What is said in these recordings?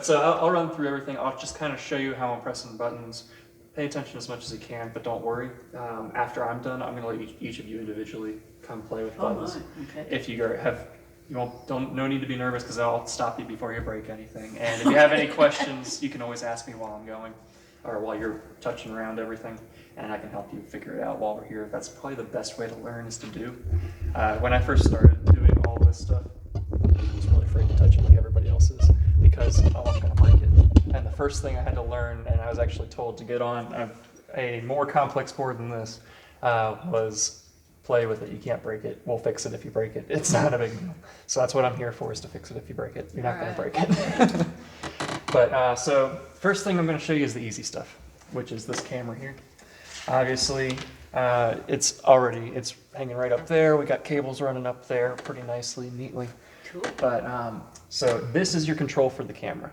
So I'll run through everything. I'll just kind of show you how I'm pressing buttons. Pay attention as much as you can, but don't worry. After I'm done, I'm going to let each of you individually come play with buttons. Okay. If you have, no need to be nervous because I'll stop you before you break anything. And if you have any questions, you can always ask me while I'm going, or while you're touching around everything, and I can help you figure it out while we're here. That's probably the best way to learn is to do. When I first started doing all this stuff, I was really afraid to touch it like everybody else is because I'm going to break it. And the first thing I had to learn, and I was actually told to get on a more complex board than this, was play with it. You can't break it. We'll fix it if you break it. It's not a big deal. So that's what I'm here for, is to fix it if you break it. You're not going to break it. But so first thing I'm going to show you is the easy stuff, which is this camera here. Obviously, it's hanging right up there. We got cables running up there pretty nicely, neatly. Cool. But so this is your control for the camera.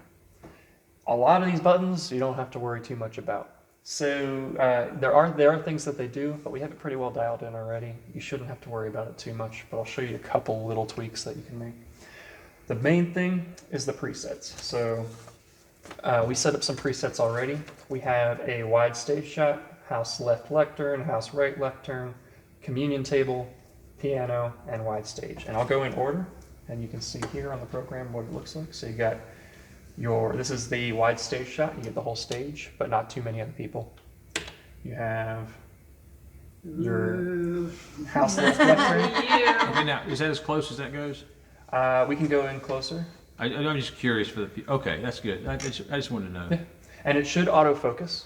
A lot of these buttons you don't have to worry too much about. So there are things that they do, but we have it pretty well dialed in already. You shouldn't have to worry about it too much, but I'll show you a couple little tweaks that you can make. The main thing is the presets. So we set up some presets already. We have a wide stage shot, house left lectern, house right lectern, communion table, piano, and wide stage. And I'll go in order, and you can see here on the program what it looks like. So you got this is the wide stage shot. You get the whole stage, but not too many other people. You have your house left lectern. Okay, now, is that as close as that goes? We can go in closer. I'm just curious for the. Okay, that's good. I just wanted to know. Yeah. And it should autofocus.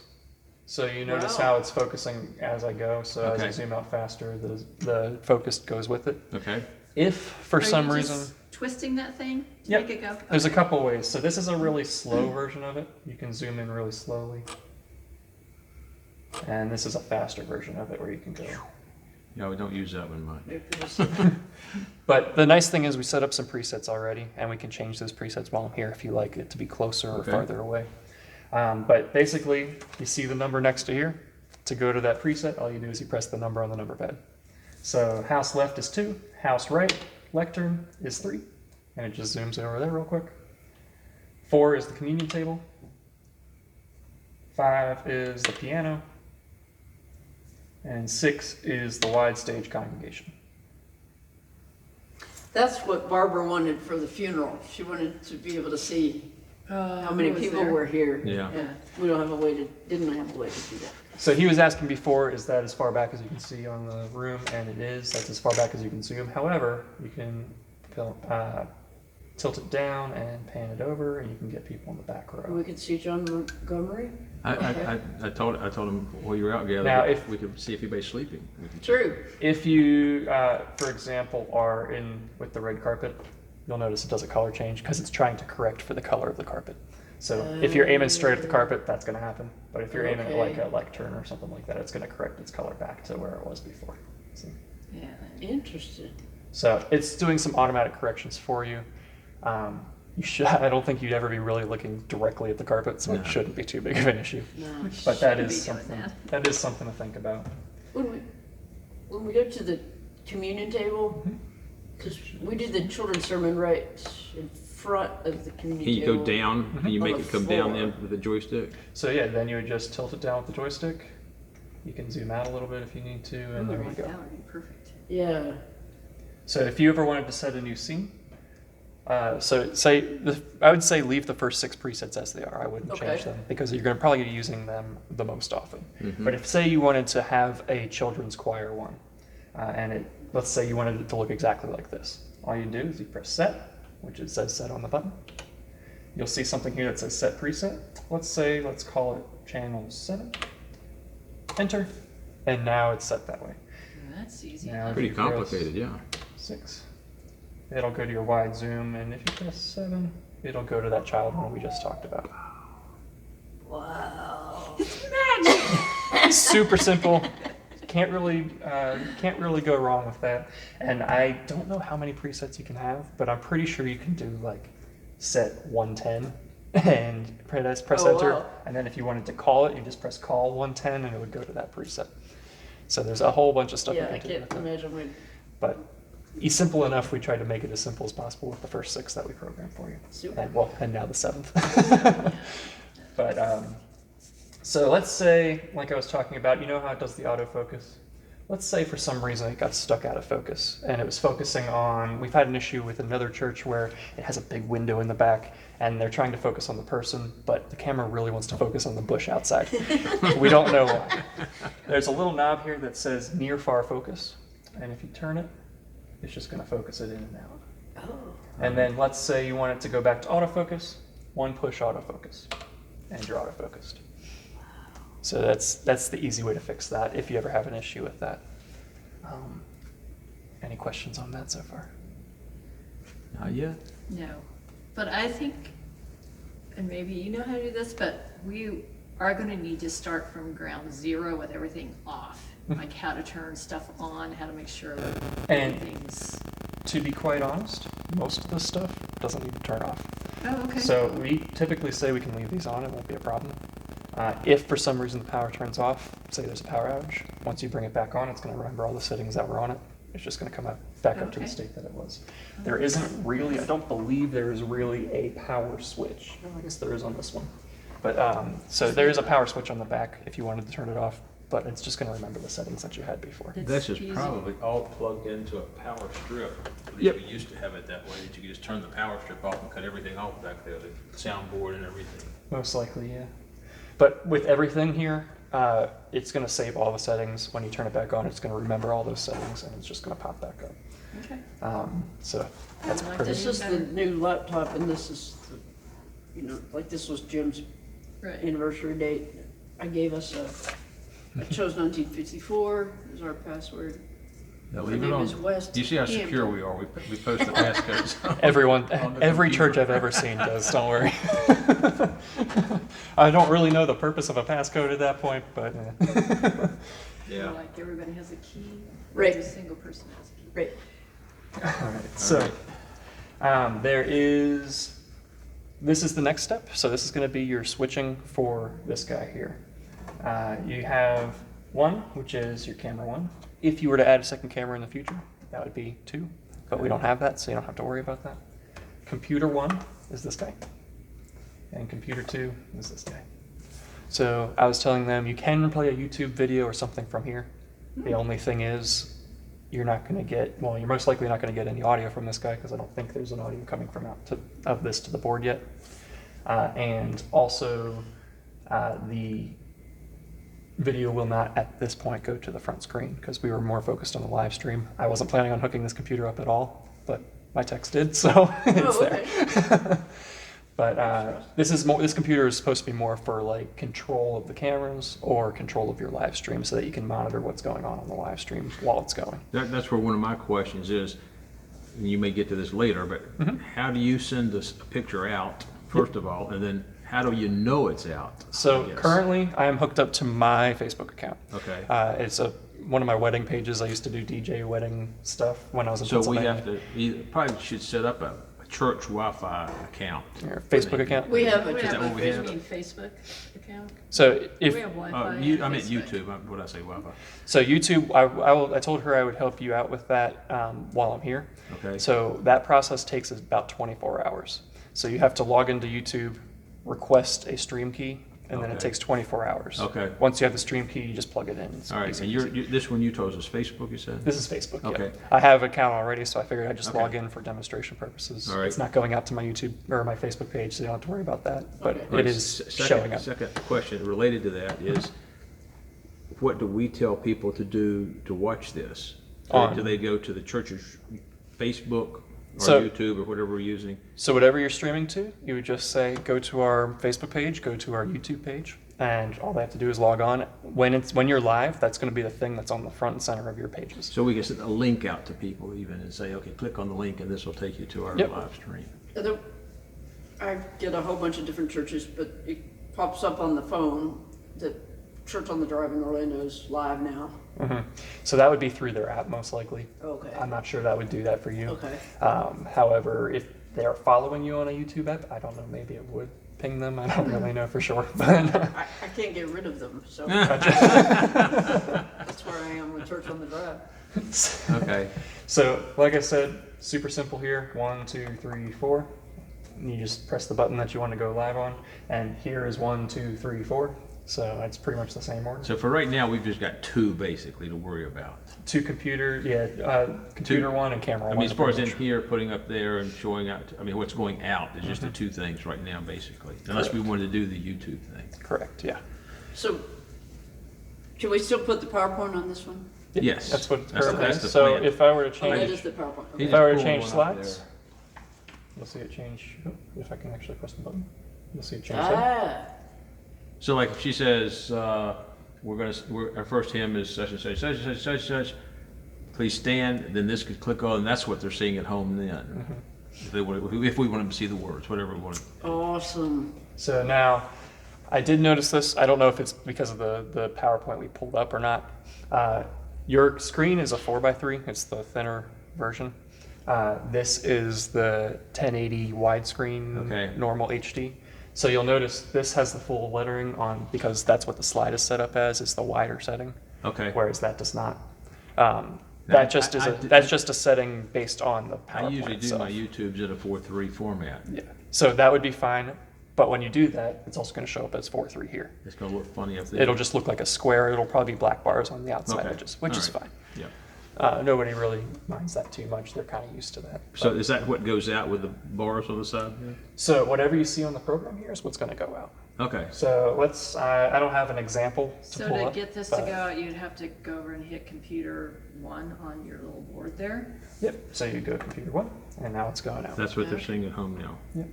So you notice how it's focusing as I go. So as I zoom out faster, the focus goes with it. Okay. If for some reason Twisting that thing to Yep. make it go? There's a couple ways. So this is a really slow version of it. You can zoom in really slowly. And this is a faster version of it where you can go. No, we don't use that one much. But the nice thing is we set up some presets already, and we can change those presets while I'm here if you like it to be closer or farther away. But basically, you see the number next to here. To go to that preset, all you do is you press the number on the number pad. So house left is 2, house right lectern is 3, and it just zooms over there real quick. 4 is the communion table. 5 is the piano. And 6 is the wide stage congregation. That's what Barbara wanted for the funeral. She wanted to be able to see how many people were here. Yeah. We didn't have a way to do that. So he was asking before, is that as far back as you can see on the room? And it is. That's as far back as you can zoom. However, you can tilt it down and pan it over, and you can get people in the back row. We could see John Montgomery. I told him while you were out, Gail, Now, if we could see if anybody's sleeping. True. If you, for example, are in with the red carpet, you'll notice it does a color change because it's trying to correct for the color of the carpet. So if you're aiming straight at the carpet, that's going to happen. But if you're aiming at like a lectern or something like that, it's going to correct its color back to where it was before. See? Yeah, interesting. So it's doing some automatic corrections for you. I don't think you'd ever be really looking directly at the carpet, so it shouldn't be too big of an issue. No. But that is something to think about. When we go to the communion table, because we did the children's sermon right in front of the communion Can you table. go down and you make it come down then with the joystick? So yeah, then you would just tilt it down with the joystick. You can zoom out a little bit if you need to, and there you go. That would be perfect. Yeah. So if you ever wanted to set a new scene, I would say leave the first 6 presets as they are. I wouldn't change them because you're going to probably be using them the most often. But if say you wanted to have a children's choir one, and let's say you wanted it to look exactly like this, all you do is you press set, which it says set on the button. You'll see something here that says set preset. Let's call it channel 7. Enter, and now it's set that way. That's easy. Now, Pretty complicated, yeah. 6. It'll go to your wide zoom, and if you press 7, it'll go to that child one we just talked about. Wow. It's super simple. Can't really go wrong with that. And I don't know how many presets you can have, but I'm pretty sure you can do like set 110 and press enter. Wow. And then if you wanted to call it, you just press call 110 and it would go to that preset. So there's a whole bunch of stuff you Yeah, can I do can't with it. imagine when. But simple enough. We tried to make it as simple as possible with the first 6 that we programmed for you. Super. And now the 7th. But so let's say, like I was talking about, you know how it does the autofocus? Let's say for some reason it got stuck out of focus and it was focusing on, we've had an issue with another church where it has a big window in the back and they're trying to focus on the person, but the camera really wants to focus on the bush outside. We don't know why. There's a little knob here that says near far focus, and if you turn it, it's just going to focus it in and out. Oh. And then let's say you want it to go back to autofocus, 1 push autofocus, and you're autofocused. So that's the easy way to fix that if you ever have an issue with that. Any questions on that so far? Not yet. No, but I think, and maybe you know how to do this, but we are going to need to start from ground zero with everything off, like how to turn stuff on, how to make sure And everything's. to be quite honest, most of this stuff doesn't need to turn off. Oh, okay. So we typically say we can leave these on, it won't be a problem. If for some reason the power turns off, say there's a power outage, once you bring it back on, it's going to remember all the settings that were on it. It's just going to come back up to the Okay. state that it was. There isn't really, I don't believe there is really a power switch. No, I guess there is on this one. But so there is a power switch on the back if you wanted to turn it off, but it's just going to remember the settings that you had before. That's just easy. probably all plugged into a power strip. At least Yep. we used to have it that way, that you could just turn the power strip off and cut everything off back there, the soundboard and everything. Most likely, yeah. But with everything here, it's going to save all the settings. When you turn it back on, it's going to remember all those settings, and it's just going to pop back up. Okay. So that's I like pretty. This is the new laptop, and this is, like this was Jim's Right. anniversary date. I gave us I chose 1954 as our password. Now, My leave it name on. is West Do you see how Hampton. secure we are? We post the passcodes. Everyone, on the every computer. church I've ever seen does, don't worry. I don't really know the purpose of a passcode at that point, but Yeah. Like everybody has a key. Right. Every single person has a key. Right. all right. So this is the next step. So this is going to be your switching for this guy here. You have 1, which is your camera 1. If you were to add a second camera in the future, that would be 2, but we don't have that, so you don't have to worry about that. Computer 1 is this guy, and computer 2 is this guy. So I was telling them you can play a YouTube video or something from here. The only thing is you're not going to get, well, you're most likely not going to get any audio from this guy because I don't think there's an audio coming from of this to the board yet. And also the video will not at this point go to the front screen because we were more focused on the live stream. I wasn't planning on hooking this computer up at all, but my techs did, so it's there. But this computer is supposed to be more for like control of the cameras or control of your live stream so that you can monitor what's going on the live stream while it's going. That's where one of my questions is, and you may get to this later, but how do you send a picture out, first of all, and then how do you know it's out? So I guess? currently I am hooked up to my Facebook account. Okay. It's one of my wedding pages. I used to do DJ wedding stuff when I was in So we Pennsylvania. have to, probably should set up a church Wi-Fi account. Your Facebook account. We have We a that have what a we have? Facebook account. So if We have Wi-Fi. I and meant Facebook. YouTube. What did I say, Wi-Fi? So YouTube, I told her I would help you out with that while I'm here. Okay. So that process takes about 24 hours. So you have to log into YouTube, request a stream key, and then it Okay. takes 24 hours. Okay. Once you have the stream key, you just plug it in. It's All right, easy and peasy. this one you told us is Facebook, you said? This is Facebook. Yeah. Okay. I have an account already, so I figured I'd just Okay. log in for demonstration purposes. All right. It's not going out to my YouTube or my Facebook page, so you don't have to worry about that. But Okay. All right, it is second- showing up. Second question related to that is, what do we tell people to do to watch this? On- Do they go to the church's Facebook or So- YouTube or whatever we're using? So whatever you're streaming to, you would just say, go to our Facebook page, go to our YouTube page, and all they have to do is log on. When you're live, that's going to be the thing that's on the front and center of your pages. So we can send a link out to people even and say, okay, click on the link and this will take you to our Yep. live stream. I get a whole bunch of different churches, but it pops up on the phone that Church on the Drive in Orlando is live now. So that would be through their app, most likely. Okay. I'm not sure that would do that for you. Okay. However, if they're following you on a YouTube app, I don't know, maybe it would ping them. I don't really know for sure. But I can't get rid of them, so that's where I am with Church on the Drive. Okay. So, like I said, super simple here. 1, 2, 3, 4. And you just press the button that you want to go live on. And here is 1, 2, 3, 4. So it's pretty much the same order. So for right now, we've just got 2 basically to worry about. 2 computer, computer 1 and camera 1. I mean, as far as in here, putting up there and showing out, I mean, what's going out is just the 2 things right now, basically. Unless we wanted to do the YouTube thing. Correct, yeah. So, can we still put the PowerPoint on this one? Yes. That's what it's That's the- currently that's is. the So plan. if I were to Oh, that change, is the PowerPoint. He Okay. if I were to just change pulled one up slides, there. you'll see it change. Oh, if I can actually press the button, you'll see it change there. Ah, So like if she says, our first hymn is such and such, such and such, such and such, please stand, then this could click on, and that's what they're seeing at home then. If they want, if we want them to see the words, whatever we want. awesome. So now, I did notice this. I don't know if it's because of the PowerPoint we pulled up or not. Your screen is a 4x3. It's the thinner version. This is the 1080 widescreen, Okay. normal HD. So you'll notice this has the full lettering on because that's what the slide is set up as. Is the wider setting, Okay. whereas that does not. Now, That just is I a did- that's just a setting based on the PowerPoint I usually do itself. my YouTubes at a 4:3 format. Yeah. So that would be fine. But when you do that, it's also going to show up as 4:3 here. It's gonna look funny up there. It'll just look like a square. It'll probably be black bars on the outside Okay. edges, which is All fine. Yeah. Nobody really minds that too much. They're kind of used to that. So is that what goes out with the bars on the side? So whatever you see on the program here is what's going to go out. Okay. So let's, I don't have an example to So pull to up. get this to but- go out, you'd have to go over and hit computer 1 on your little board there. Yep. So you go computer 1, and now it's going out. That's what they're seeing at home now. Yep.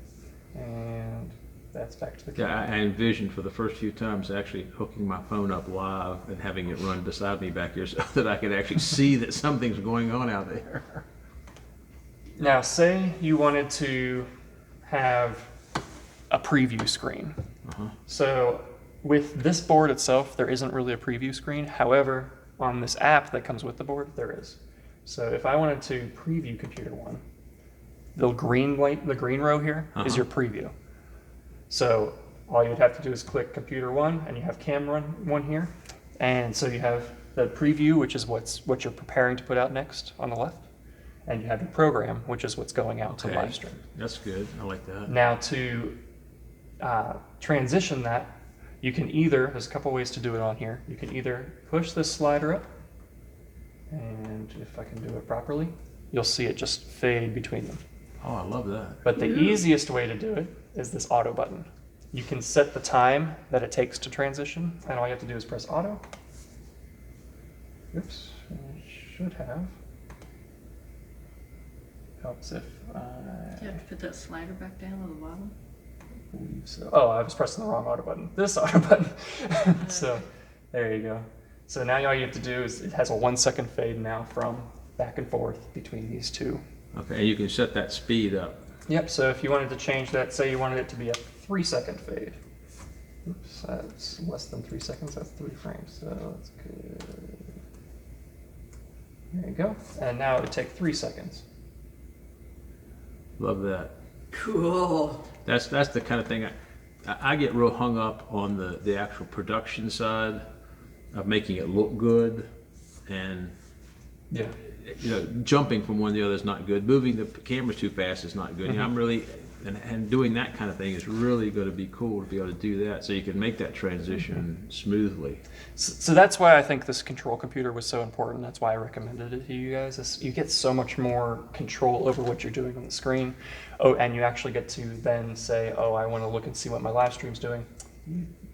And that's back to the Yeah, camera. I envisioned for the first few times actually hooking my phone up live and having it run beside me back here so that I could actually see that something's going on out there. Now, say you wanted to have a preview screen. So with this board itself, there isn't really a preview screen. However, on this app that comes with the board, there is. So if I wanted to preview computer 1, the green row here is your preview. So all you'd have to do is click computer 1, and you have camera 1 here. And so you have the preview, which is what you're preparing to put out next on the left. And you have your program, which is what's going out to Okay. live stream. That's good. I like that. Now to transition that, you can either, there's a couple ways to do it on here. You can either push this slider up, and if I can do it properly, you'll see it just fade between them. Oh, I love that. But the easiest way to do it is this auto button. You can set the time that it takes to transition, and all you have to do is press auto. Oops, I should have. Helps if You have to put that slider back down on the bottom. believe so. Oh, I was pressing the wrong auto button. This auto button. So there you go. So now all you have to do is it has a 1 second fade now from back and forth between these two. Okay, and you can set that speed up. Yep, so if you wanted to change that, say you wanted it to be a 3 second fade. Oops, that's less than 3 seconds, that's 3 frames, so that's good. There you go. And now it would take 3 seconds. Love that. Cool. That's the kind of thing I get real hung up on the actual production side of making it look good, and Yeah. jumping from one to the other is not good. Moving the cameras too fast is not good. I'm really and doing that kind of thing is really going to be cool to be able to do that, so you can make that transition smoothly. So that's why I think this control computer was so important. That's why I recommended it to you guys. You get so much more control over what you're doing on the screen. Oh, and you actually get to then say, oh, I want to look and see what my live stream's doing.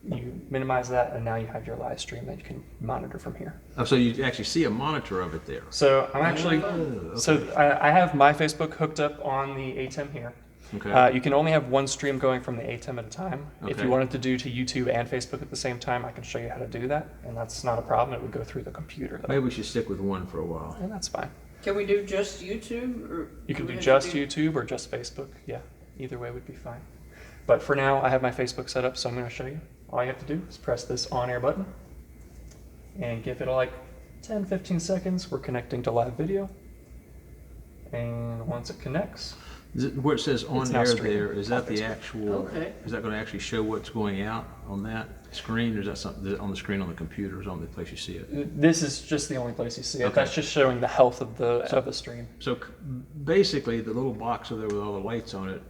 You minimize that, and now you have your live stream that you can monitor from here. Oh, so you actually see a monitor of it there. So I'm actually, Oh, okay. so I have my Facebook hooked up on the ATEM here. Okay. You can only have one stream going from the ATEM at a time. If Okay. you wanted to do to YouTube and Facebook at the same time, I can show you how to do that, and that's not a problem. It would go through the computer, though. Maybe we should stick with one for a while. And that's fine. Can we do just YouTube, or You can we do have just to YouTube or just Facebook. Yeah, either way would be fine. But for now, I have my Facebook set up, so I'm going to show you. All you have to do is press this on-air button and give it like 10-15 seconds. We're connecting to live video. And once it connects, Where it says on It's now air streaming there, is on that the Facebook. actual, Okay. is that gonna actually show what's going out on that screen, or is that something on the screen on the computer, is on the place you see it? This is just the only place you see it. Okay. That's just showing the health of the stream. So basically, the little box over there with all the lights on it,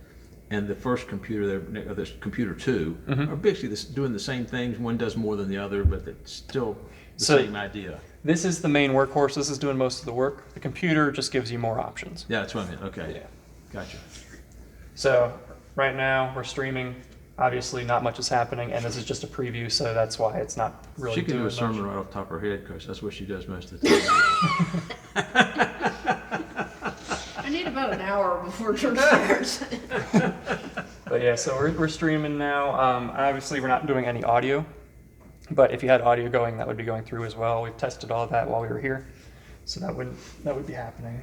and the first computer there, this computer 2, Mm-hmm. are basically doing the same things. One does more than the other, but it's still the So- same idea. This is the main workhorse. This is doing most of the work. The computer just gives you more options. Yeah, that's what I meant. Okay, Yeah. gotcha. So right now we're streaming. Obviously, not much is happening, and this is just a preview, so that's why it's not really She can doing do a much. sermon right off the top of her head, because that's what she does most of the time. I need about an hour before church starts. But yeah, so we're streaming now. Obviously, we're not doing any audio, but if you had audio going, that would be going through as well. We've tested all of that while we were here, so that would be happening.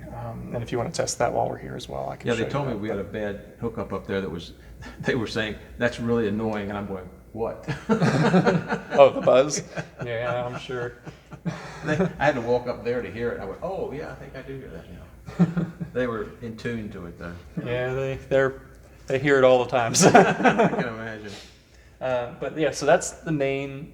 And if you want to test that while we're here as well, I can. Yeah, show they you told me that. we had a bad hookup up there that was, they were saying, that's really annoying, and I'm going, what? Oh, the buzz. Yeah, I'm sure. I had to walk up there to hear it. I went, oh, yeah, I think I do hear that now. They were in tune to it, though. Yeah, they hear it all the time. So. I can imagine. But yeah, so that's the main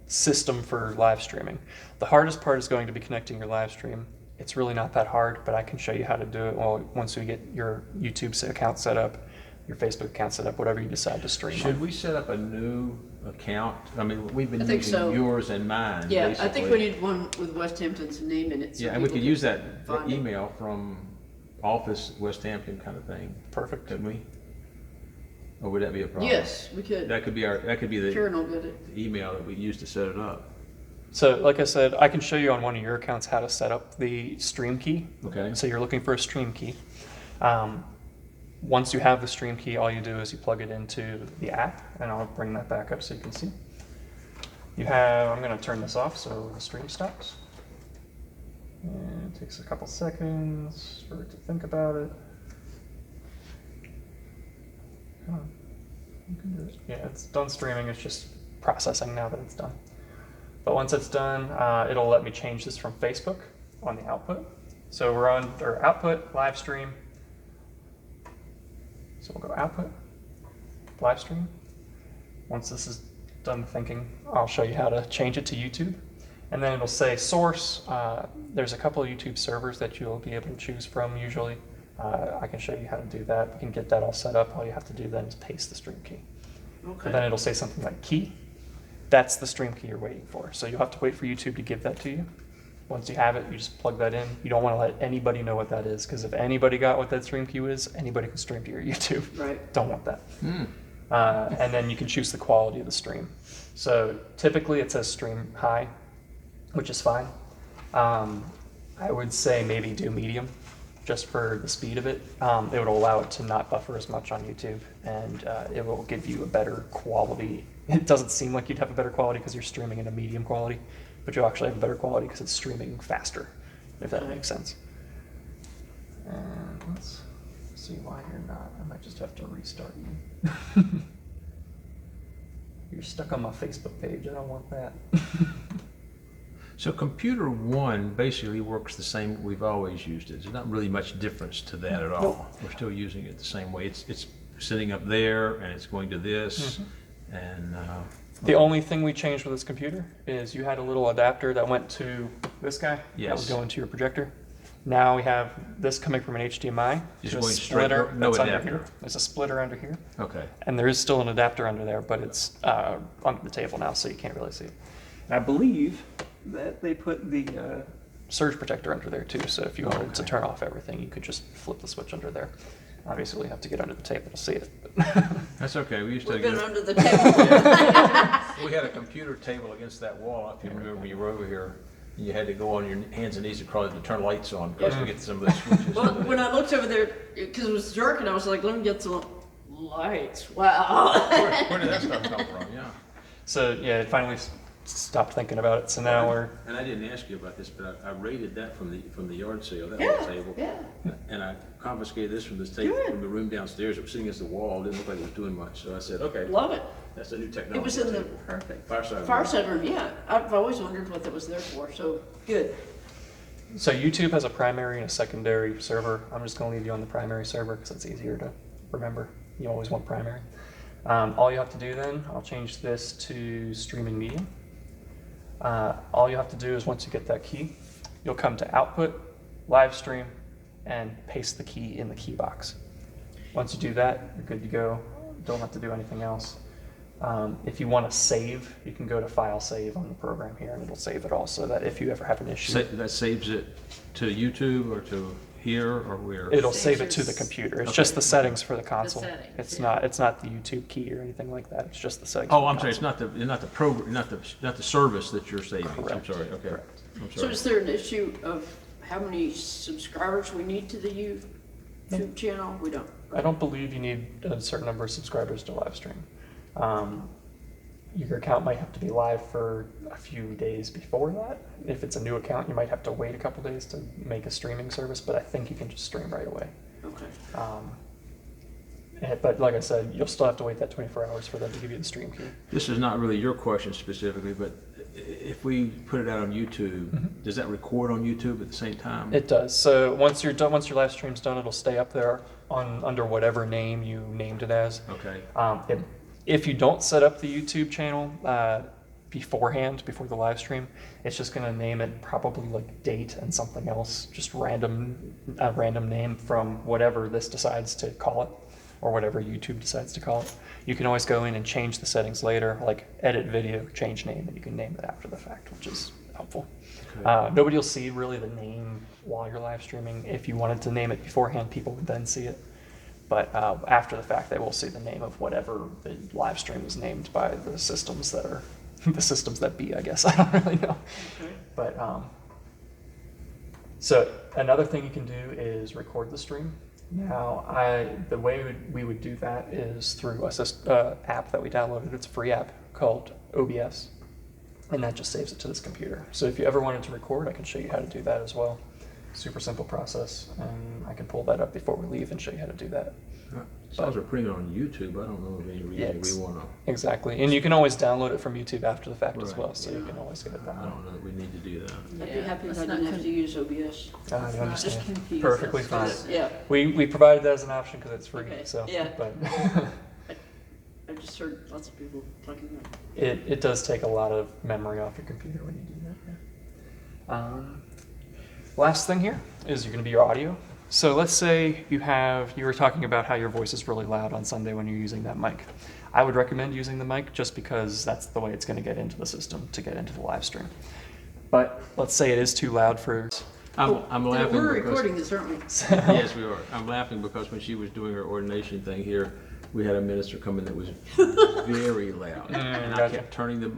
system for live streaming. The hardest part is going to be connecting your live stream. It's really not that hard, but I can show you how to do it once we get your YouTube account set up, your Facebook account set up, whatever you decide to stream Should on. we set up a new account? I mean, we've been I think using so. yours and mine, Yeah, basically. I think we need one with West Hampton's name in it. So Yeah, and we people could can use that find it. email from office West Hampton kind of thing, Perfect. couldn't we? Or would that be a problem? Yes, we could. That could be the Karen will get it. email that we use to set it up. So like I said, I can show you on one of your accounts how to set up the stream key. Okay. So you're looking for a stream key. Once you have the stream key, all you do is you plug it into the app, and I'll bring that back up so you can see. I'm going to turn this off so the stream stops. And it takes a couple seconds for it to think about it. Come on. You can do it. Yeah, it's done streaming. It's just processing now that it's done. But once it's done, it'll let me change this from Facebook on the output. So we're on our output, live stream. So we'll go output, live stream. Once this is done thinking, I'll show you how to change it to YouTube. And then it'll say source. There's a couple of YouTube servers that you'll be able to choose from usually. I can show you how to do that. We can get that all set up. All you have to do then is paste the stream key. Okay. And then it'll say something like key. That's the stream key you're waiting for. So you'll have to wait for YouTube to give that to you. Once you have it, you just plug that in. You don't want to let anybody know what that is, because if anybody got what that stream key is, anybody can stream to your YouTube. Right. Don't want that. And then you can choose the quality of the stream. So typically it says stream high, which is fine. I would say maybe do medium, just for the speed of it. It would allow it to not buffer as much on YouTube, and it will give you a better quality. It doesn't seem like you'd have a better quality because you're streaming in a medium quality, but you'll actually have a better quality because it's streaming faster, if that makes sense. And let's see why you're not. I might just have to restart you. You're stuck on my Facebook page. I don't want that. So computer 1 basically works the same we've always used it. There's not really much difference to that at all. Nope. We're still using it the same way. It's sitting up there, and it's going to this, and The only thing we changed with this computer is you had a little adapter that went to this guy. That Yes. was going to your projector. Now we have this coming from an HDMI. Just to a going straight, splitter no that's under adapter. here. There's a splitter under here. okay. And there is still an adapter under there, but it's under the table now, so you can't really see it. And I believe that they put the surge protector under there too, so if you wanted to turn off everything, you could just flip the switch under there. Obviously, you have to get under the table to see it. That's okay. We used to We've get been under the table. we had a computer table against that wall, if you remember when you were over here. And you had to go on your hands and knees to crawl to turn lights on, because we get some of those switches. Well, over when there. I looked over there, because it was dark, and I was like, let me get some lights. Wow. Where did that stuff come from? Yeah. So yeah, it finally stopped thinking about it. So now we're And I didn't ask you about this, but I raided that from the yard sale, that Yeah, little table. yeah. And I confiscated this from this table, Good. from the room downstairs. It was sitting against the wall. It didn't look like it was doing much. So I said, okay, Love it. that's a new technology. It was in the Perfect. Fireside. room. fireside room, yeah. I've always wondered what that was there for, so good. So YouTube has a primary and a secondary server. I'm just going to leave you on the primary server because it's easier to remember. You always want primary. All you have to do then, I'll change this to streaming medium. All you have to do is once you get that key, you'll come to output, live stream, and paste the key in the key box. Once you do that, you're good to go. Don't have to do anything else. If you want to save, you can go to File Save on the program here, and it'll save it all so that if you ever have an issue, That saves it to YouTube or to here or where? it'll Saves save it to the its- computer. It's Okay. just the settings for the console. settings, It's yeah. not the YouTube key or anything like that. It's just the settings. Oh, for I'm the sorry, it's console. not the program, not the service that you're saving. I'm Correct. sorry, okay. Correct. I'm So sorry. is there an issue of how many subscribers we need to the YouTube channel? We don't. I don't believe you need a certain number of subscribers to live stream. Your account might have to be live for a few days before that. If it's a new account, you might have to wait a couple days to make a streaming service, but I think you can just stream right away. Okay. But like I said, you'll still have to wait that 24 hours for them to give you the stream key. This is not really your question specifically, but if we put it out on YouTube, does that record on YouTube at the same time? It does. So once you're done, once your live stream's done, it'll stay up there under whatever name you named it as. Okay. If you don't set up the YouTube channel beforehand, before the live stream, it's just going to name it probably like date and something else, just a random name from whatever this decides to call it, or whatever YouTube decides to call it. You can always go in and change the settings later, like edit video, change name, and you can name it after the fact, which is helpful. Okay. Nobody will see really the name while you're live streaming. If you wanted to name it beforehand, people would then see it. But after the fact, they will see the name of whatever the live stream was named by the systems that are the systems that be, I guess. I don't really know. Okay. But so another thing you can do is record the stream. Now, the way we would do that is through a app that we downloaded. It's a free app called OBS, and that just saves it to this computer. So if you ever wanted to record, I can show you how to do that as well. Super simple process, and I can pull that up before we leave and show you how to do that. As long as we're putting it on YouTube, I don't know of any reason we want to. Exactly, and you can always download it from YouTube after the fact as Right, well, so you yeah. can always get it I downloaded. don't know that we need to do that. I'd be happy if let's I not didn't have to use OBS. I Let's not understand. confuse Perfectly us. fine. Yeah, We provided that as an option because it's free, Okay, so. yeah. But I've just heard lots of people talking about it does take a lot of memory off your computer when you do that. Yeah. Last thing here is going to be your audio. So let's say you were talking about how your voice is really loud on Sunday when you're using that mic. I would recommend using the mic just because that's the way it's going to get into the system to get into the live stream. But let's say it is too loud for. I'm laughing We're because- recording this, aren't we? Yes, we are. I'm laughing because when she was doing her ordination thing here, we had a minister come in that was very loud. And I gotcha. kept turning it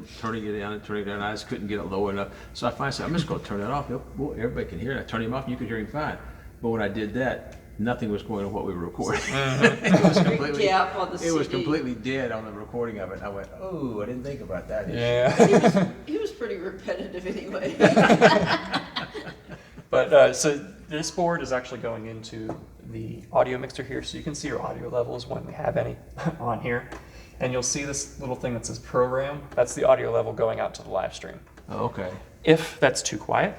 down and turning it down. I just couldn't get it low enough. So I finally said, I'm just going to turn that off. Well, everybody can hear it. I turned him off and you could hear him fine. But when I did that, nothing was going on what we were recording. It was completely, Gap on the it was CD. completely dead on the recording of it. And I went, oh, I didn't think about that issue. Yeah. He was pretty repetitive anyway. But so this board is actually going into the audio mixer here, so you can see your audio levels when we have any on here. And you'll see this little thing that says program. That's the audio level going out to the live stream. Oh, okay. If that's too quiet,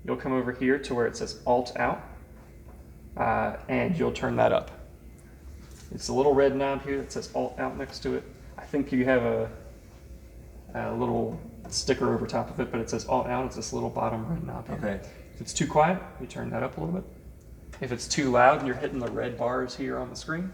you'll come over here to where it says Alt Out, and you'll turn that up. It's a little red knob here that says Alt Out next to it. I think you have a little sticker over top of it, but it says Alt Out. It's this little bottom red knob here. Okay. If it's too quiet, you turn that up a little bit. If it's too loud and you're hitting the red bars here on the screen,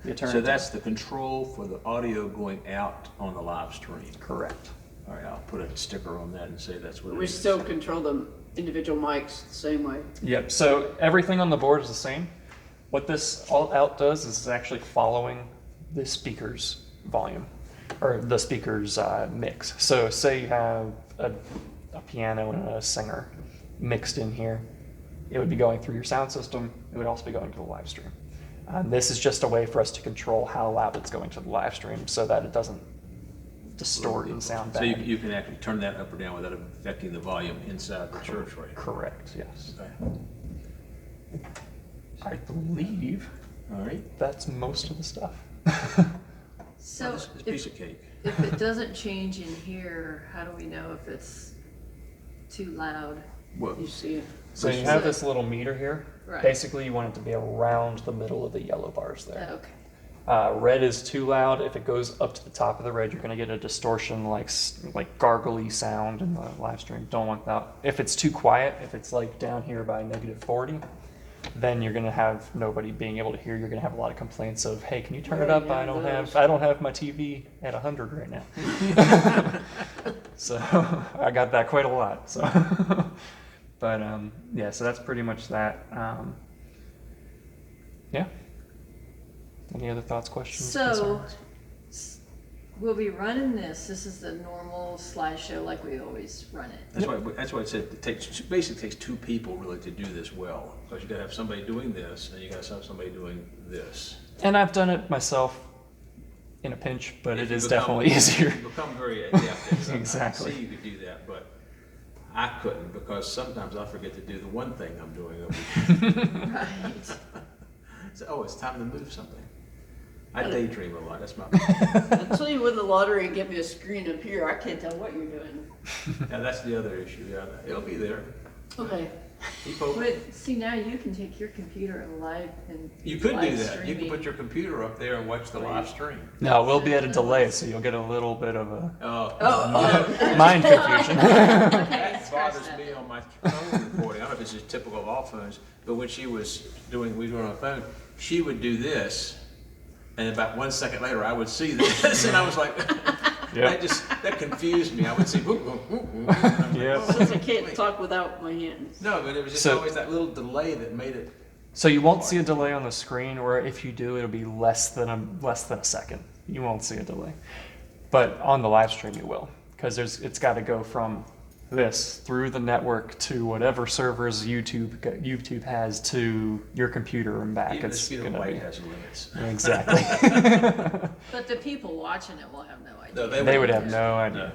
you turn So it that's the control for the audio going out on the live stream. correct. All right, I'll put a sticker on that and say that's what it We is. still control the individual mics the same way. Yep, so everything on the board is the same. What this Alt Out does is it's actually following the speaker's volume, or the speaker's mix. So say you have a piano and a singer mixed in here. It would be going through your sound system. It would also be going to the live stream. This is just a way for us to control how loud it's going to the live stream so that it doesn't distort and sound bad. So you can actually turn that up or down without affecting the volume inside the church, right? Correct, yes. Okay. I believe All right. that's most of the stuff. So It's a piece of cake. if it doesn't change in here, how do we know if it's too loud? Well, You see it. So you have this little meter here. Right. Basically, you want it to be around the middle of the yellow bars there. Okay. Red is too loud. If it goes up to the top of the red, you're going to get a distortion, like gargly sound in the live stream. Don't want that. If it's too quiet, if it's like down here by -40, then you're going to have nobody being able to hear. You're going to have a lot of complaints of, hey, can you turn it up? Yeah, I don't those. have my TV at 100 right now. So I got that quite a lot. So, but yeah, so that's pretty much that. Yeah. Any other thoughts, questions? So, we'll be running this. This is the normal slideshow like we always run it. That's why I said it basically takes two people really to do this well. Because you gotta have somebody doing this, and you gotta have somebody doing this. And I've done it myself in a pinch, but If it you is become- definitely easier. You become very adept. Exactly. I see you could do that, but I couldn't because sometimes I forget to do the one thing I'm doing over here. Right. So, oh, it's time to move something. I daydream a lot. That's my. Until you win the lottery and give me a screen up here, I can't tell what you're doing. Yeah, that's the other issue. Yeah, it'll be there. Okay. Keep hoping. But see, now you can take your computer and live and You could do live that. You streaming. can put your computer up there and watch the live stream. No, we'll be at a delay, so you'll get a little bit of a Oh, mind confusion. Okay, That scratch bothers that. me on my phone recording. I don't know if it's just typical of all phones, but when we were on a phone, she would do this, and about 1 second later, I would see this, and I was like, Yep. that confused me. I would see, whoop, whoop, whoop, whoop. And I'm like, Yep. oh, since I can't wait. talk without my hands. No, but it was just So- always that little delay that made it. So you won't see a delay on the screen, or if you do, it'll be less than a second. You won't see a delay, but on the live stream you will, because it's got to go from this through the network to whatever servers YouTube has to your computer and back. Even the It's speed of gonna light be has limits. exactly. But the people watching it will have no idea. No, They would have no idea.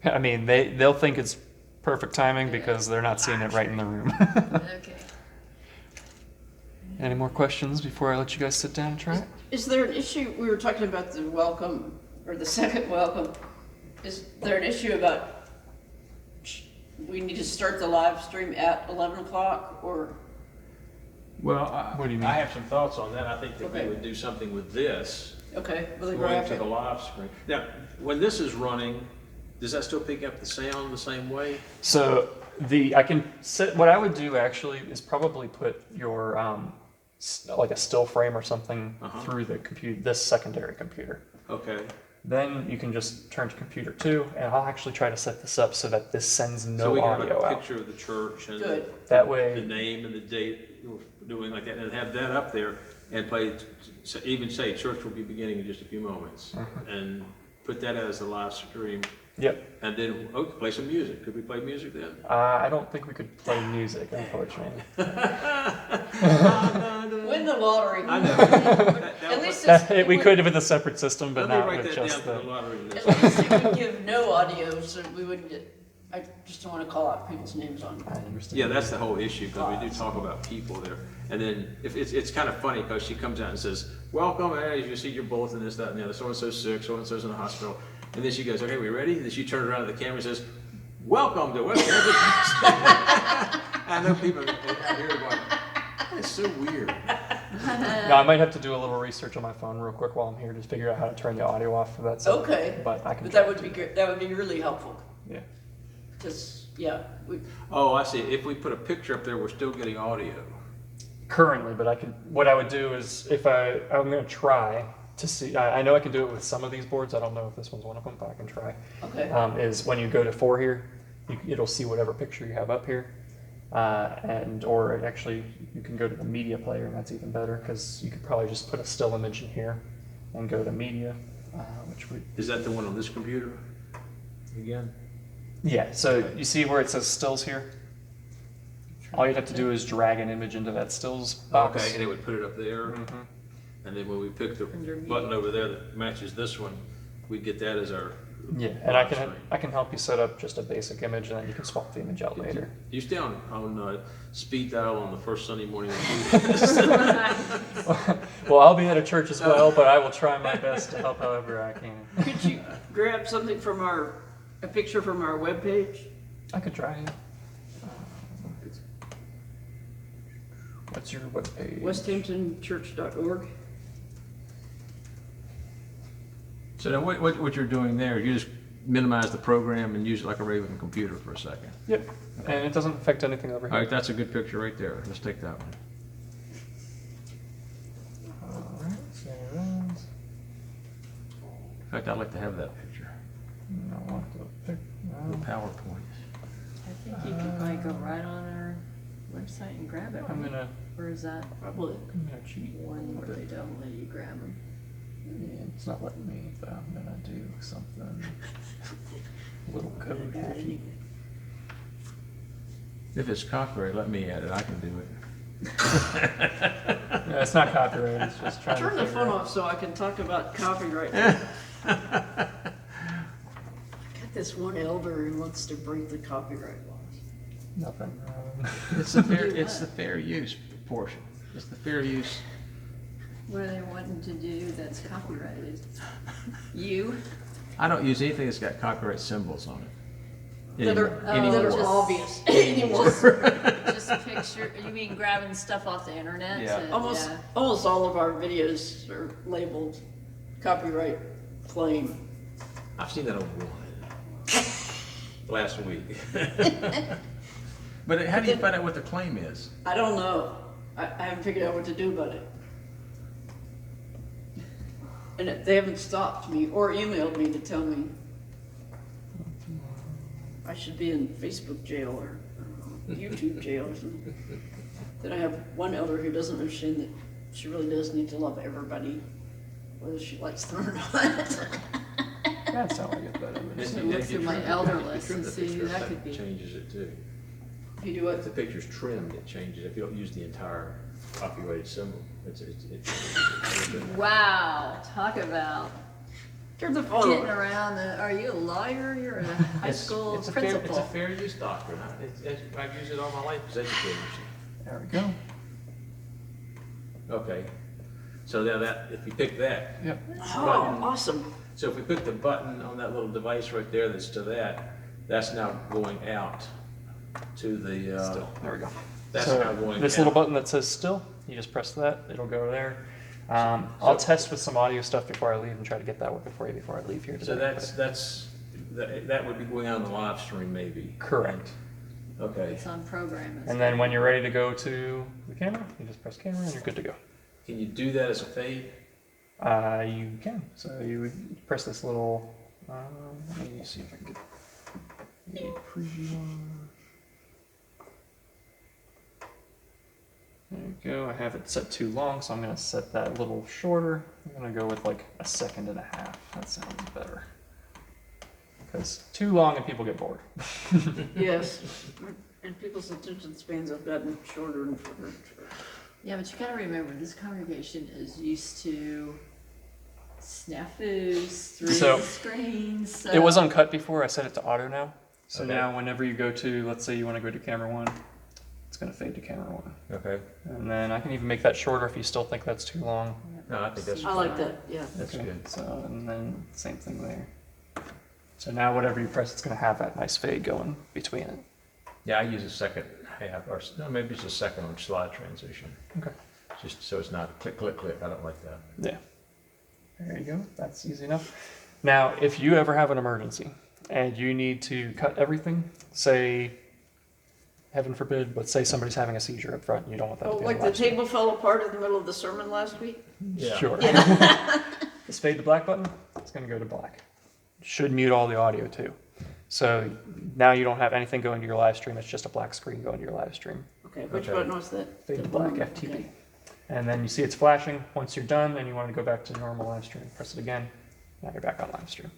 I mean, they'll think it's perfect timing because they're not seeing it right in the room. Okay. Any more questions before I let you guys sit down and try it? Is there an issue, we were talking about the welcome, or the second welcome. Is there an issue about we need to start the live stream at 11 o'clock or? Well, What do you mean? I have some thoughts on that. I think that Okay. we would do something with this. Okay, with the Going to graphic. the live screen. Now, when this is running, does that still pick up the sound the same way? So what I would do actually is probably put your like a still frame or something through the this secondary computer. Okay. Then you can just turn to computer 2, and I'll actually try to set this up so that this sends So no we can have audio a out. picture of the church and Good. That the way, name and the date we're doing like that, and have that up there and play. Even say church will be beginning in just a few moments, and put that as a live stream. yep. And then play some music. Could we play music then? I don't think we could play music, unfortunately. Win the lottery. I know. At least it's, We could with a separate system, but Let me not write with that down just for the the. lottery list. at least it would give no audio, so we wouldn't get, I just don't want to call out people's names on. I understand. Yeah, that's the whole issue, because we do talk about people there. And then, if it's kind of funny, because she comes out and says, welcome, as you see your bulletin, this, that, and the other, so-and-so's sick, so-and-so's in the hospital. And then she goes, okay, we ready? And then she turns around to the camera and says, welcome to West Hampton. I know people out here going, it's so weird. No, I might have to do a little research on my phone real quick while I'm here to figure out how to turn the audio off for that. So, Okay, but I can. but that would be good, that would be really helpful, Yeah. because, yeah, we, Oh, I see. If we put a picture up there, we're still getting audio. Currently, but what I would do is I'm going to try to see. I know I can do it with some of these boards. I don't know if this one's one of them, but I can try. okay. Is when you go to 4 here, it'll see whatever picture you have up here, or actually you can go to the media player, and that's even better because you could probably just put a still image in here and go to media, which would. Is that the one on this computer? Again? Yeah. So you see where it says stills here. All you'd have to do is drag an image into that stills box. Okay, and it would put it up there. Mhm. And then when we pick the Under button media. over there that matches this one, we get that as our. Yeah, and I screen. can help you set up just a basic image, and then you can swap the image out later. You stay on speed dial on the first Sunday morning. Well, I'll be at a church as well, but I will try my best to help however I can. Could you grab something from a picture from our webpage? I could try it. What's your webpage? westhamptonchurch.org. So now what you're doing there, you just minimize the program and use it like a regular computer for a second. Yep, and it doesn't affect anything over All here. right, that's a good picture right there. Let's take that one. Alright, save that. In fact, I'd like to have that picture. No, I'll have to pick, The PowerPoint. I think you could probably go right on our website and grab it. I'm gonna Or is that Probably. cheat. one where they don't let you grab them? Yeah, it's not letting me, but I'm gonna do something. A little code hacky. If it's copyright, let me add it. I can do it. Yeah, it's not copyright, it's just trying to Turn the figure phone out- off so I can talk about copyright. Got this one elder who wants to break the copyright laws. Nothing wrong. It's the fair use portion. It's the fair use. What are they wanting to do that's copyrighted? You? I don't use anything that's got copyright symbols on it. That are, Anymore. that are Just- obvious anymore. Just picture, you mean grabbing stuff off the internet? Yeah. to- Almost, yeah. almost all of our videos are labeled copyright claim. I've seen that on one last week. But how do you find out what the claim is? I don't know. I haven't figured out what to do about it. And they haven't stopped me or emailed me to tell me I should be in Facebook jail or YouTube jail or something. Then I have one elder who doesn't understand that she really does need to love everybody, whether she likes them or not. That's how I get that image. So look through my elder list and see who that could be. Changes it too. You do what? If the picture's trimmed, it changes. If you don't use the entire copyrighted symbol, it's Wow, talk about Turn the phone getting off. around are you a lawyer? You're a high school it's principal. a fair use doctrine. I've used it all my life as educators. There we go. Okay. So now if you pick that, Yep. Oh, awesome. so if we put the button on that little device right there that's to that's now going out to the, Still. There we go. that's So now going this out. little button that says still, you just press that, it'll go there. I'll test with some audio stuff before I leave and try to get that one before I leave here today. So that would be going out on the live stream maybe. Correct. Okay. It's on program. And then when you're ready to go to the camera, you just press camera and you're good to go. Can you do that as a fade? You can. So you would press this little, let me see if I can get the preview on. There you go. I have it set too long, so I'm going to set that a little shorter. I'm going to go with like 1.5 seconds. That sounds better. Because too long and people get bored. Yes. And people's attention spans have gotten shorter and shorter and shorter. Yeah, but you gotta remember, this congregation is used to snafus through So, the screens. So. It was uncut before. I set it to auto now. So Okay. now whenever you go to, let's say you want to go to camera 1, it's going to fade to camera 1. Okay. And then I can even make that shorter if you still think that's too long. No, I think that's I like that, yeah. That's Okay, good. So, and then same thing there. So now whatever you press, it's going to have that nice fade going between it. Yeah, I use a second half, or no, maybe it's a second on slide transition. Okay. Just so it's not click, click, click. I don't like that. Yeah. There you go. That's easy enough. Now, if you ever have an emergency and you need to cut everything, say, heaven forbid, but say somebody's having a seizure up front and you don't want that Oh, to be on like the live stream. table fell apart in the middle of the sermon last week? Yeah. Sure. This fade to black button, it's going to go to black. Should mute all the audio too. So now you don't have anything going to your live stream. It's just a black screen going to your live stream. Okay, which Okay. button was that? Fade The to black, blue? FTP. Okay. And then you see it's flashing. Once you're done and you want to go back to normal live stream, press it again. Now you're back on live stream.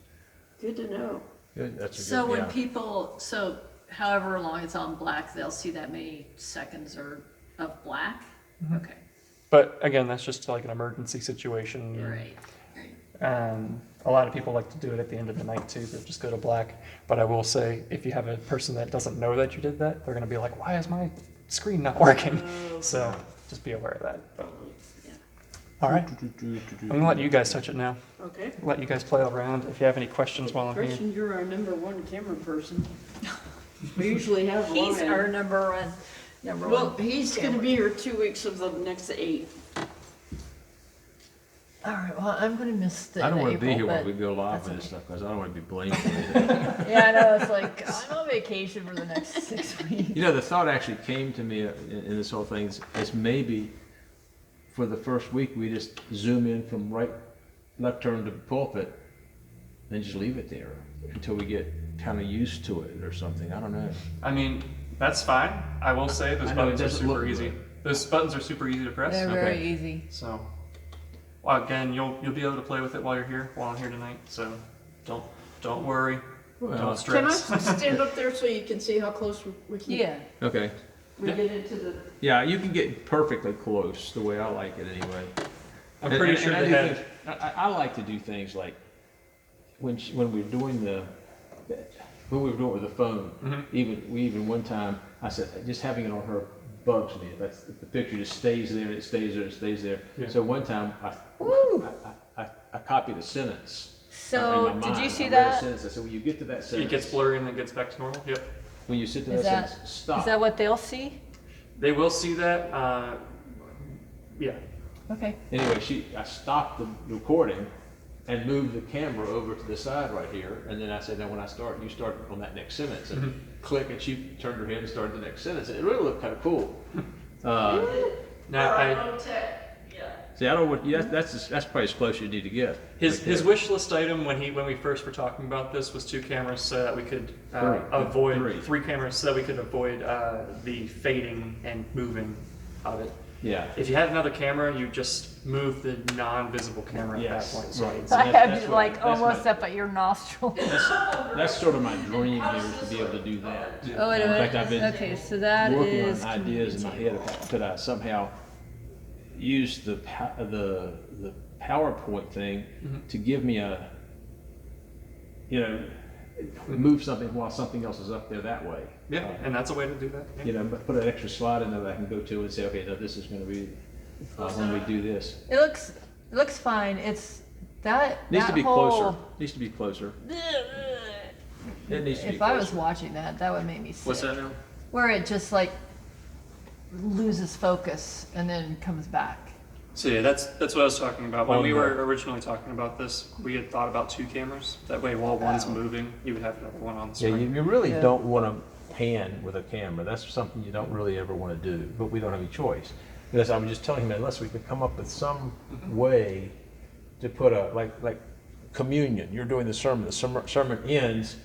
Good to know. Good. That's a good. So when yeah. people, so however long it's on black, they'll see that many seconds or of black? Mhm. Okay, But again, that's just like an emergency situation. right. A lot of people like to do it at the end of the night too, but just go to black. But I will say, if you have a person that doesn't know that you did that, they're going to be like, why is my screen not working? Oh, So just be aware of that. probably, yeah. All right. I'm going to let you guys touch it now. Okay. Let you guys play around. If you have any questions while I'm here. Christian, you're our #1 camera person. We usually have He's one. our number one. Number Well, one. he's gonna be here 2 weeks of the next 8. All right, well, I'm gonna miss the I don't want to be April, here when but we go live that's with this okay. stuff, because I don't want to be blamed for anything. Yeah, I know, it's like, I'm on vacation for the next 6 weeks. You know, the thought actually came to me in this whole thing is maybe for the first week, we just zoom in from left turn to pulpit, and just leave it there until we get kind of used to it or something. I don't know. I mean, that's fine. I will say those I know it buttons are doesn't look super easy. good. Those buttons are super easy to press. They're very easy. So, well, again, you'll be able to play with it while you're here, while I'm here tonight. So, don't worry, Well, don't Can I stress. stand up there so you can see how close we can Yeah, Okay. we get into the? Yeah, you can get perfectly close the way I like it anyway. I'm pretty sure I they do had. things- I like to do things like when we were doing when we were doing it with the phone. Mhm. Even one time I said just having it on her bugs me. That's the picture just stays there. It stays there. It stays there. Yeah. So one time Woo! I copied a sentence. So, in my did you mind. see I read a that? sentence. I said when you get to that sentence, It gets blurry and then gets back to normal. Yep. when you sit to Is that that, sentence, stop. is that what they'll see? They will see that. Yeah. Okay. Anyway, I stopped the recording and moved the camera over to the side right here. And then I said, now when I start, you start on that next sentence. And click, and she turned her head and started the next sentence. And it really looked kind of cool. Now, See, I don't want, yeah, that's probably as close as you need to get. his wish list item when we first were talking about this was 2 cameras so that we could avoid 3 cameras so that we could avoid the fading and moving of it. Yeah. If you had another camera, you just move the non-visible camera at Yes, that point. So right. it's- I That's- have that's you what- like that's almost my- up at your nostril. That's sort of my dream here is to be able to do that. Oh, wait a In minute. fact, I've been Okay, so that working on is ideas in my head of could I somehow use the PowerPoint thing to give me a, move something while something else is up there that way. Yeah, and that's a way to do that. Yeah. But put an extra slide in there that I can go to and say, okay, now this is going to be when we do this. It looks fine. It's that Needs to that be whole, closer. Needs to be closer. It needs to be If I was closer. watching that, that would make me sick. What's that now? Where it just like loses focus and then comes back. So yeah, that's what I was talking about. When On we the- were originally talking about this, we had thought about 2 cameras. That way, while one's moving, you would have another one on the Yeah, screen. you really Yeah. don't want to pan with a camera. That's something you don't really ever want to do, but we don't have any choice. Because I was just telling him, unless we could come up with some way to put like communion. You're doing the sermon ends,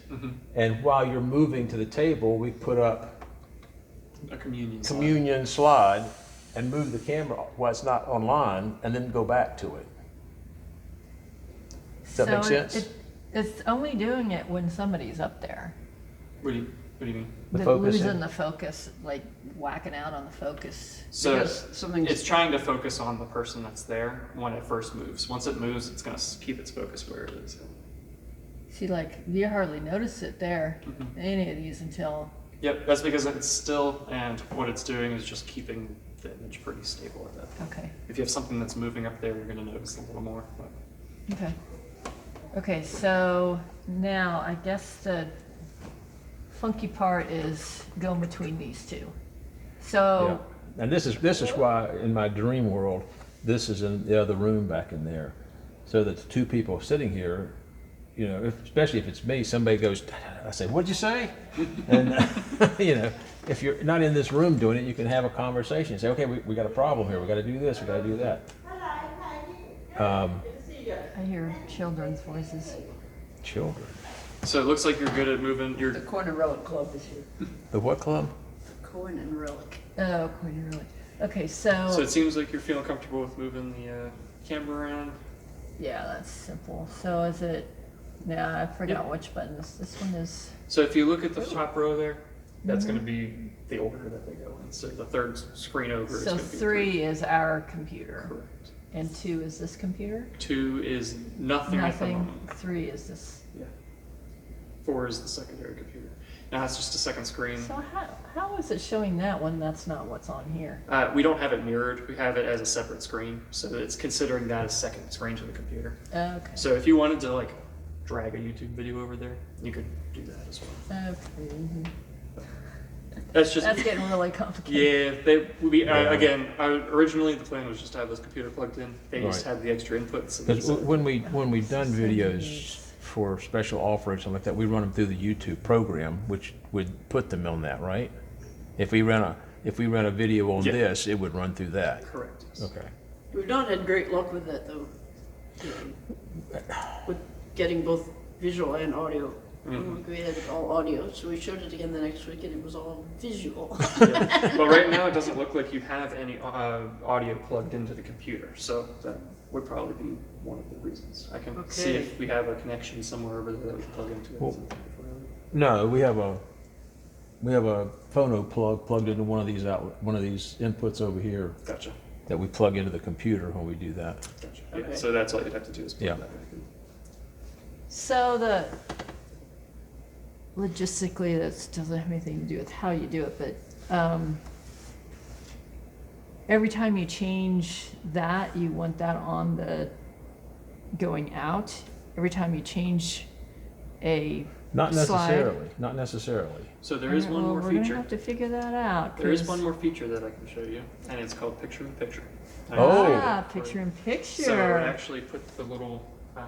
and while you're moving to the table, we put up A communion. slide. communion slide and move the camera while it's not online, and then go back to it. Does that make sense? It's only doing it when somebody's up there. What do you mean? The That focusing. losing the focus, like whacking out on the focus. So Because something's- it's trying to focus on the person that's there when it first moves. Once it moves, it's going to keep its focus where it is. See, like, you hardly notice it there, any of these until, Yep, that's because it's still, and what it's doing is just keeping the image pretty stable at that. okay, If you have something that's moving up there, you're going to notice a little more. But okay. Okay, so now I guess the funky part is going between these two. So, Yeah. And this is why in my dream world, this is in the other room back in there, so that the 2 people sitting here, especially if it's me, somebody goes, I say, what'd you say? And if you're not in this room doing it, you can have a conversation. Say, okay, we got a problem here. We got to do this. We got to do that. I hear children's voices. Children. So it looks like you're good at moving. The Coin and Relic Club is here. The what club? Coin and Relic. Oh, quite really. Okay, So it seems like you're feeling comfortable with moving the camera around. yeah, that's simple. So is it, I forgot which buttons. This one is, So if you look at the top row there, that's going to be the order that they go in. So the third screen over is so going to be 3 is our computer. Correct. And 2 is this computer? 2 is nothing at the Nothing. moment. 3 is this. Yeah. 4 is the secondary computer. Now it's just a second screen. So how is it showing that one? That's not what's on here. We don't have it mirrored. We have it as a separate screen. So it's considering that as second screen to the computer. Okay. So if you wanted to like drag a YouTube video over there, you could do that as well. Okay. That's just, That's getting really complicated. yeah, Yeah. again, originally the plan was just to have this computer plugged in. They just Right. had the extra inputs. So Because that's- when we've done videos for special offerings, something like that, we run them through the YouTube program, which would put them on that, right? If we ran a video on Yeah. this, it would run through that. Correct. Okay. We've not had great luck with that though. With getting both visual and audio. We had it all audio, so we showed it again the next week and it was all visual. Yeah. But right now, it doesn't look like you have any audio plugged into the computer, so that would probably be one of the reasons. I can see Okay. if we have a connection somewhere over there that we can plug into it. Well, No, we have a phono plug plugged into one of these inputs over here Gotcha. that we plug into the computer when we do that. Gotcha. Yeah, Okay. so that's all you'd have to do is plug Yeah. that back in. So logistically, that doesn't have anything to do with how you do it, but every time you change that, you want that on the going out. Every time you change a Not slide. necessarily. So there is one Well, more we're gonna feature. have to figure that out. There is 'cause- one more feature that I can show you, and it's called picture in picture. Oh. Ah, picture in picture. So I actually put the little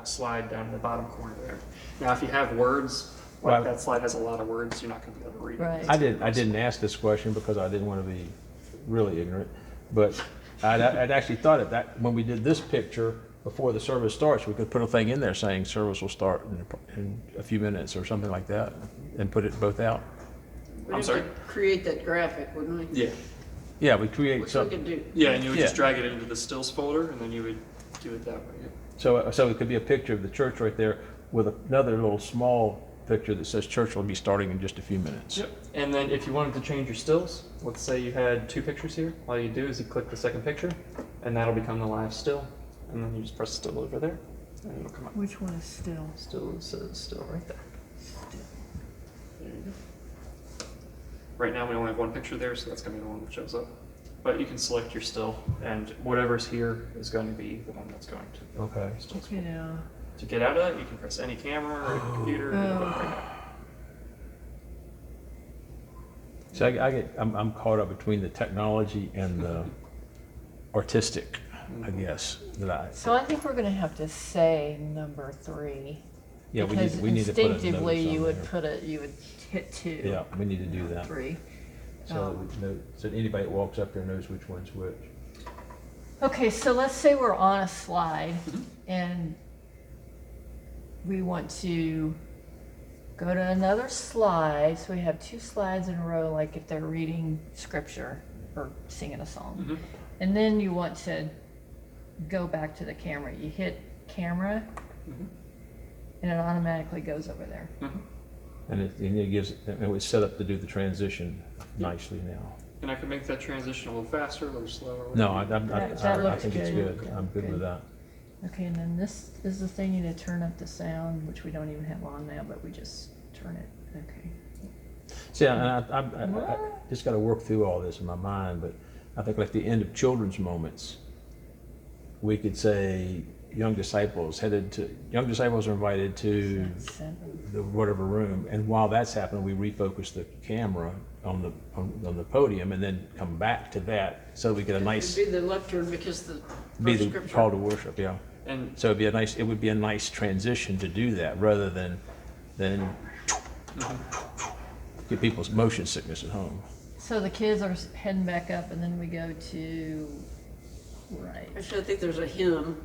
slide down in the bottom corner there. Now, if you have words, like Well, that slide has a lot of words, you're not going to be able to read Right. it. I didn't ask this question because I didn't want to be really ignorant, but I'd actually thought of that when we did this picture before the service starts, we could put a thing in there saying service will start in a few minutes or something like that, and put it both out. We'd I'm have sorry? to create that graphic, wouldn't we? Yeah. Yeah, we create Which we something. could do. Yeah, and you would just Yeah. drag it into the stills folder, and then you would do it that way. Yeah. So it could be a picture of the church right there with another little small picture that says church will be starting in just a few minutes. Yep. And then if you wanted to change your stills, let's say you had two pictures here, all you do is you click the second picture, and that'll become the live still, and then you just press still over there, and it'll come up. Which one is still? Still says still right there. There you go. Right now we only have one picture there, so that's going to be the one that shows up. But you can select your still, and whatever's here is going to be the one that's going to Okay. stills. You know. To get out of that, you can press any camera or computer, and it'll bring it up. So I'm caught up between the technology and the artistic, I guess, So I think we're gonna have to say number 3. Yeah, Because we need to put a instinctively, notice you on would there. put it, you would hit 2. Yeah, we need to do not that. 3. So anybody that walks up there knows which one's which. Okay, so let's say we're on a slide and we want to go to another slide. So we have 2 slides in a row, like if they're reading scripture or singing a song. Mhm. And then you want to go back to the camera. You hit camera Mhm. and it automatically goes over there. Mhm. And it was set up to do the transition nicely now. And I can make that transition a little faster, a little slower. No, I That looks think it's good. good. I'm good with that. Okay, and then this is the thing you need to turn up the sound, which we don't even have on now, but we just turn it. Okay. See, I just got to work through all this in my mind, but I think like the end of children's moments, we could say young disciples are invited to the whatever room, and while that's happening, we refocus the camera on the podium, and then come back to that, so we get a nice It'd be the lectern because the be first the scripture. call to worship, yeah. And So it would be a nice transition to do that, rather than get people's motion sickness at home. So the kids are heading back up, and then we go to right. Actually, I think there's a hymn.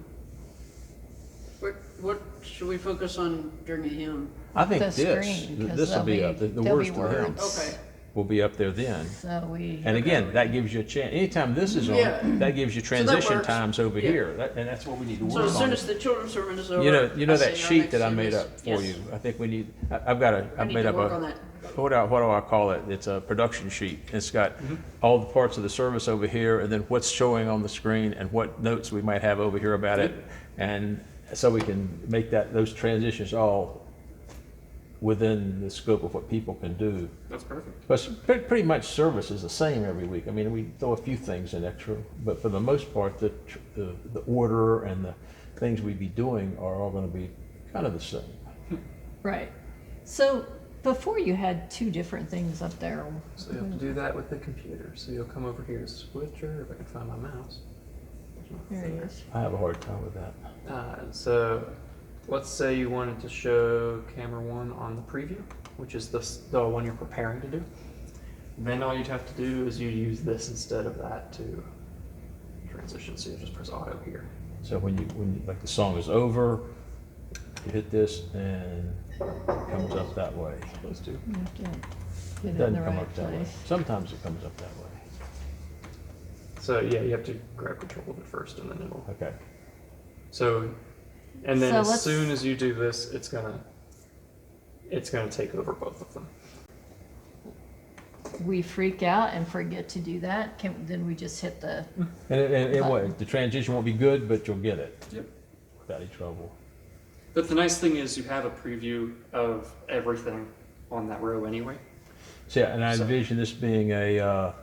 What should we focus on during a hymn? I think The screen, 'cause this will be there'll up, the there'll words be to the hymn words. Okay. will be up there then. So we. And again, that gives you a chance, anytime this is Yeah. on, that gives you that transition works. times over Yeah. here, and that's what we need to So work as soon on. as the children's sermon is over. You know I that say our sheet next that I hymn made is- up for yes. you, I think we need, I've I need made to up work on a, that. what do I call it? It's a production sheet. It's got all the parts of the service over here, and then what's showing on the screen, and what notes we might have over here about it. And so we can make those transitions all within the scope of what people can do. that's perfect. But pretty much service is the same every week. I mean, we throw a few things in extra, but for the most part, the order and the things we'd be doing are all going to be kind of the same. Right. So Before you had two different things up there. So you have to do that with the computer. So you'll come over here to switcher, if I can find my mouse. There it is. I have a hard time with that. So let's say you wanted to show camera 1 on the preview, which is the one you're preparing to do. Then all you'd have to do is you use this instead of that to transition. So you just press auto here. So when you like the song is over, you hit this and it comes up that way. Supposed to. You have to It get it in doesn't the come right up that way. place. Sometimes it comes up that way. So yeah, you have to grab control of it first, and then it'll. Okay. So, and then So as let's- soon as you do this, it's gonna take over both of them. We freak out and forget to do that, then we just hit the, And the transition won't be good, but you'll get it. Yep. Without any trouble. But the nice thing is you have a preview of everything on that row anyway. So yeah, and I envision this being a,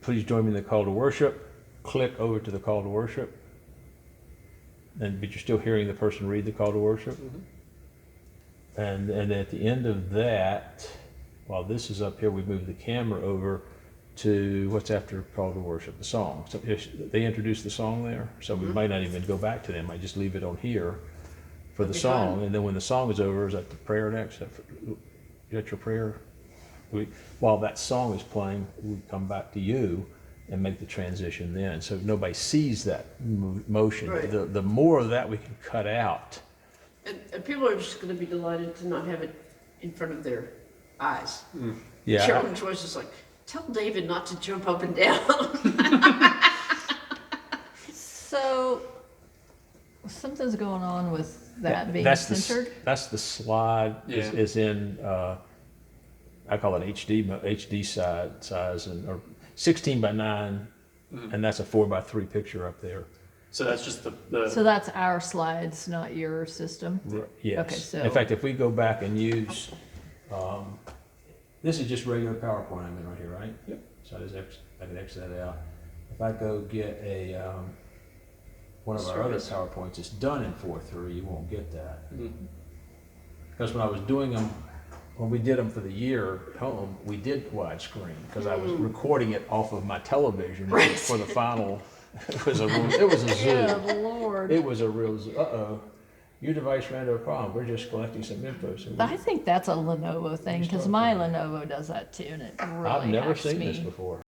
please join me in the call to worship. Click over to the call to worship. But you're still hearing the person read the call to worship. Mm-hmm. And at the end of that, while this is up here, we move the camera over to what's after call to worship, the song. So they introduce the song there, so we might not even go back to them. I just leave it on here for the That'd be song, fine. and then when the song is over, is that the prayer next? Is that your prayer? While that song is playing, we come back to you and make the transition then, so nobody sees that motion. Right. The more of that we can cut out. And people are just gonna be delighted to not have it in front of their eyes. Yeah. Carolyn's voice is like, tell David not to jump up and down. so something's going on with that being That's centered. That's the slide Yeah. is in, I call it HD size, or 16 by 9, and that's a 4 by 3 picture up there. So that's just So that's our slides, not your system. Yes. Okay, so- In fact, if we go back and use, this is just regular PowerPoint I'm in right here, right? Yep. So I can exit that out. If I go get one of our other PowerPoints, it's done in 4:3, you won't get that. Because when I was doing them, when we did them for the year at home, we did widescreen because I was recording it off of my television for the final. It was a Yeah, zoo. Lord. It was a real zoo. Your device ran into a problem. We're just collecting some info. So I think that's a Lenovo thing, because my Lenovo does that too, and it really I've never hacks seen me. this before.